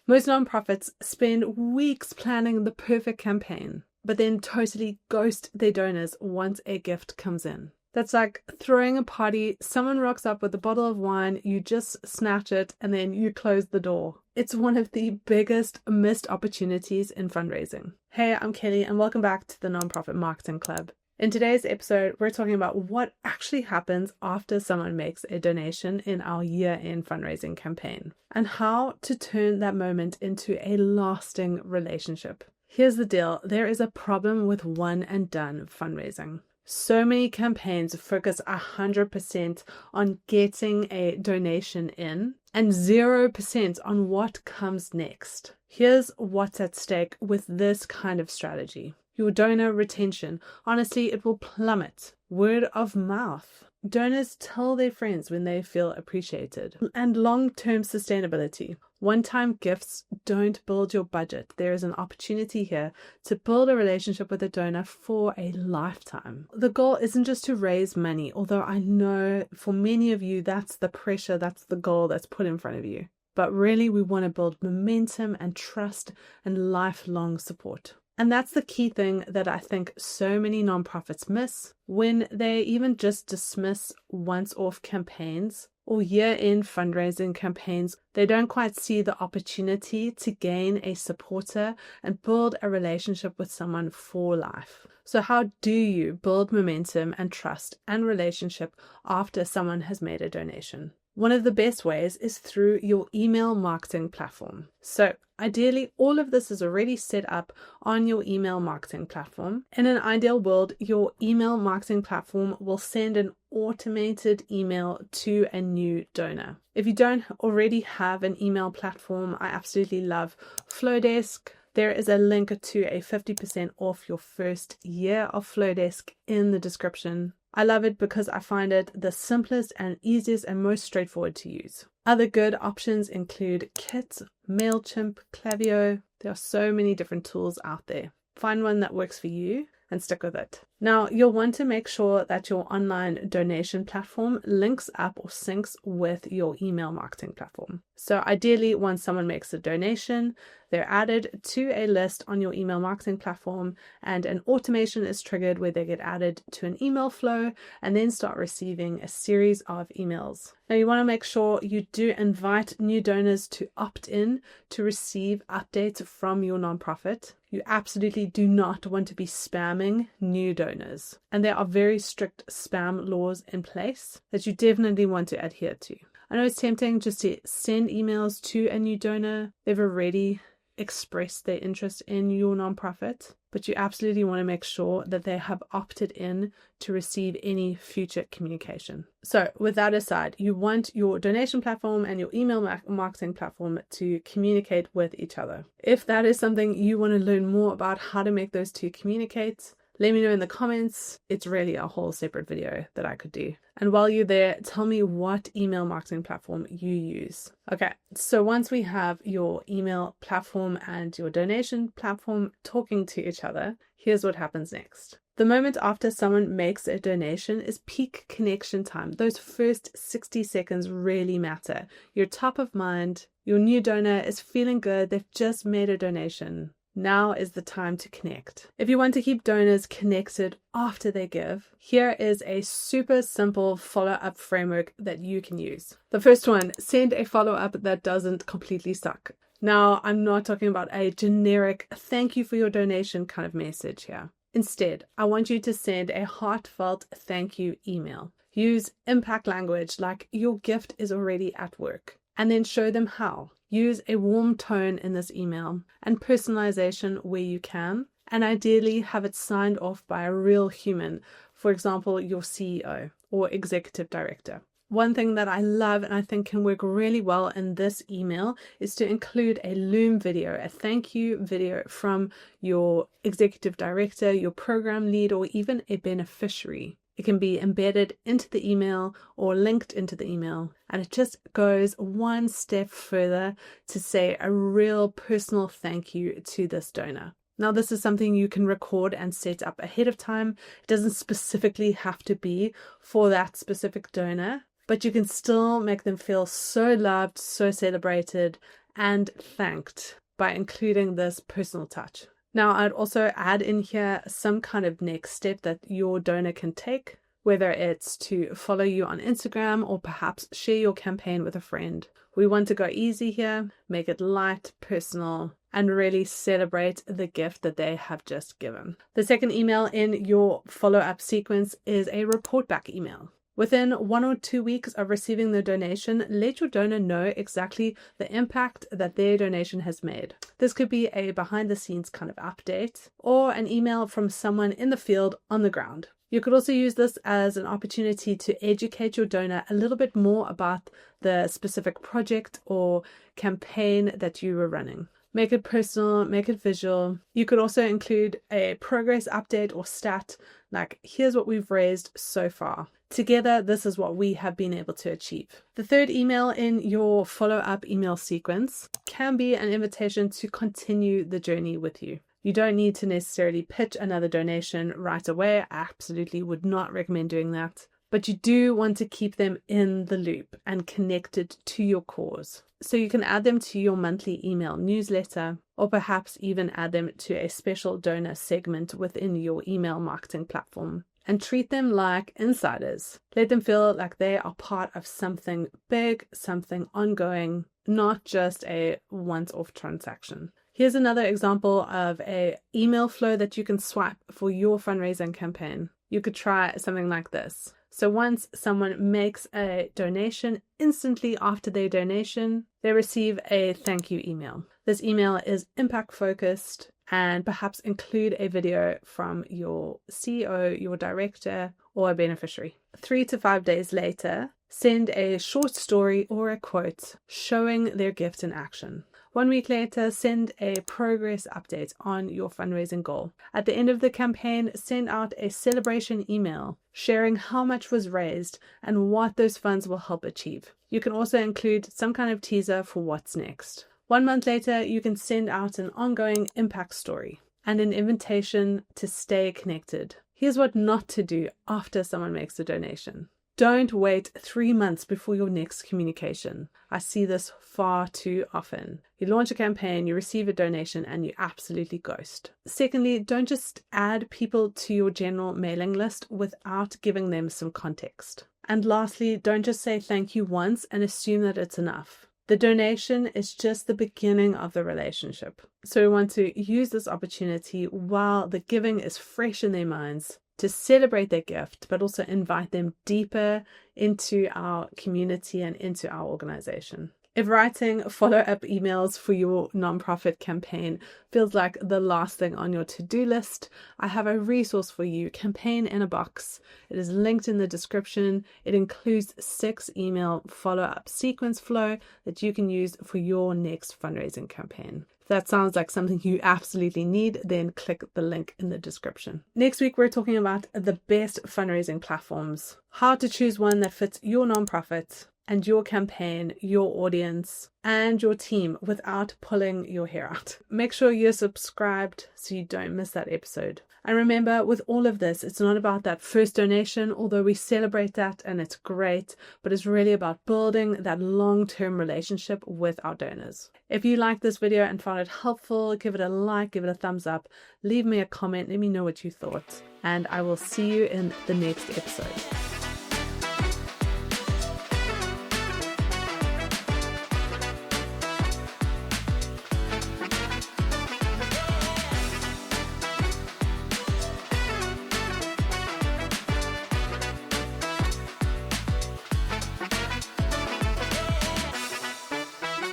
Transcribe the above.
Most nonprofits spend weeks planning the perfect campaign, but then totally ghost their donors once a gift comes in. That's like throwing a party, someone rocks up with a bottle of wine, you just snatch it, and then you close the door. It's one of the biggest missed opportunities in fundraising. Hey, I'm Kelly, and welcome back to the Nonprofit Marketing Club. In today's episode, we're talking about what actually happens after someone makes a donation in our year-end fundraising campaign, and how to turn that moment into a lasting relationship. Here's the deal. There is a problem with one and done fundraising. So many campaigns focus 100% on getting a donation in and 0% on what comes next. Here's what's at stake with this kind of strategy. Your donor retention. Honestly, it will plummet. Word of mouth. Donors tell their friends when they feel appreciated. And long-term sustainability. One-time gifts don't build your budget. There is an opportunity here to build a relationship with a donor for a lifetime. The goal isn't just to raise money, although I know for many of you that's the pressure, that's the goal that's put in front of you. But really we want to build momentum and trust and lifelong support. And that's the key thing that I think so many nonprofits miss when they even just dismiss once-off campaigns or year-end fundraising campaigns. They don't quite see the opportunity to gain a supporter and build a relationship with someone for life. So how do you build momentum and trust and relationship after someone has made a donation? One of the best ways is through your email marketing platform. So ideally, all of this is already set up on your email marketing platform. In an ideal world, your email marketing platform will send an automated email to a new donor. If you don't already have an email platform, I absolutely love Flowdesk. There is a link to a 50% off your first year of Flowdesk in the description. I love it because I find it the simplest and easiest and most straightforward to use. Other good options include Kit, MailChimp, Klaviyo. There are so many different tools out there. Find one that works for you and stick with it. Now, you'll want to make sure that your online donation platform links up or syncs with your email marketing platform. So ideally, once someone makes a donation, they're added to a list on your email marketing platform, and an automation is triggered where they get added to an email flow and then start receiving a series of emails. Now, you want to make sure you do invite new donors to opt in to receive updates from your nonprofit. You absolutely do not want to be spamming new donors. And there are very strict spam laws in place that you definitely want to adhere to. I know it's tempting just to send emails to a new donor. They've already expressed their interest in your nonprofit, but you absolutely want to make sure that they have opted in to receive any future communication. So with that aside, you want your donation platform and your email marketing platform to communicate with each other. If that is something you want to learn more about how to make those two communicate, let me know in the comments. It's really a whole separate video that I could do. And while you're there, tell me what email marketing platform you use. Okay, so once we have your email platform and your donation platform talking to each other, here's what happens next. The moment after someone makes a donation is peak connection time. Those first 60 seconds really matter. You're top of mind, your new donor is feeling good, they've just made a donation. Now is the time to connect. If you want to keep donors connected after they give, here is a super simple follow-up framework that you can use. The first one, send a follow-up that doesn't completely suck. Now, I'm not talking about a generic thank you for your donation kind of message here. Instead, I want you to send a heartfelt thank you email. Use impact language like your gift is already at work, and then show them how. Use a warm tone in this email and personalization where you can, and ideally have it signed off by a real human, for example, your CEO or executive director. One thing that I love and I think can work really well in this email is to include a Loom video, a thank you video from your executive director, your program lead, or even a beneficiary. It can be embedded into the email or linked into the email. And it just goes one step further to say a real personal thank you to this donor. Now, this is something you can record and set up ahead of time. It doesn't specifically have to be for that specific donor, but you can still make them feel so loved, so celebrated, and thanked by including this personal touch. Now, I'd also add in here some kind of next step that your donor can take, whether it's to follow you on Instagram or perhaps share your campaign with a friend. We want to go easy here, make it light, personal, and really celebrate the gift that they have just given. The second email in your follow-up sequence is a report back email. Within 1 or 2 weeks of receiving the donation, let your donor know exactly the impact that their donation has made. This could be a behind-the-scenes kind of update or an email from someone in the field on the ground. You could also use this as an opportunity to educate your donor a little bit more about the specific project or campaign that you were running. Make it personal, make it visual. You could also include a progress update or stat, like here's what we've raised so far. Together, this is what we have been able to achieve. The third email in your follow-up email sequence can be an invitation to continue the journey with you. You don't need to necessarily pitch another donation right away. I absolutely would not recommend doing that. But you do want to keep them in the loop and connected to your cause. So you can add them to your monthly email newsletter, or perhaps even add them to a special donor segment within your email marketing platform. And treat them like insiders. Let them feel like they are part of something big, something ongoing, not just a once-off transaction. Here's another example of an email flow that you can swipe for your fundraising campaign. You could try something like this. So once someone makes a donation, instantly after their donation, they receive a thank you email. This email is impact focused and perhaps include a video from your CEO, your director, or a beneficiary. 3 to 5 days later, send a short story or a quote showing their gift in action. 1 week later, send a progress update on your fundraising goal. At the end of the campaign, send out a celebration email sharing how much was raised and what those funds will help achieve. You can also include some kind of teaser for what's next. 1 month later, you can send out an ongoing impact story and an invitation to stay connected. Here's what not to do after someone makes a donation. Don't wait 3 months before your next communication. I see this far too often. You launch a campaign, you receive a donation, and you absolutely ghost. Secondly, don't just add people to your general mailing list without giving them some context. And lastly, don't just say thank you once and assume that it's enough. The donation is just the beginning of the relationship. So we want to use this opportunity while the giving is fresh in their minds to celebrate their gift, but also invite them deeper into our community and into our organization. If writing follow-up emails for your nonprofit campaign feels like the last thing on your to-do list, I have a resource for you, Campaign in a Box. It is linked in the description. It includes 6 email follow-up sequence flow that you can use for your next fundraising campaign. If that sounds like something you absolutely need, then click the link in the description. Next week, we're talking about the best fundraising platforms, how to choose one that fits your nonprofit and your campaign, your audience, and your team without pulling your hair out. Make sure you're subscribed so you don't miss that episode. And remember, with all of this, it's not about that first donation, although we celebrate that and it's great, but it's really about building that long-term relationship with our donors. If you liked this video and found it helpful, give it a like, give it a thumbs up, leave me a comment, let me know what you thought, and I will see you in the next episode.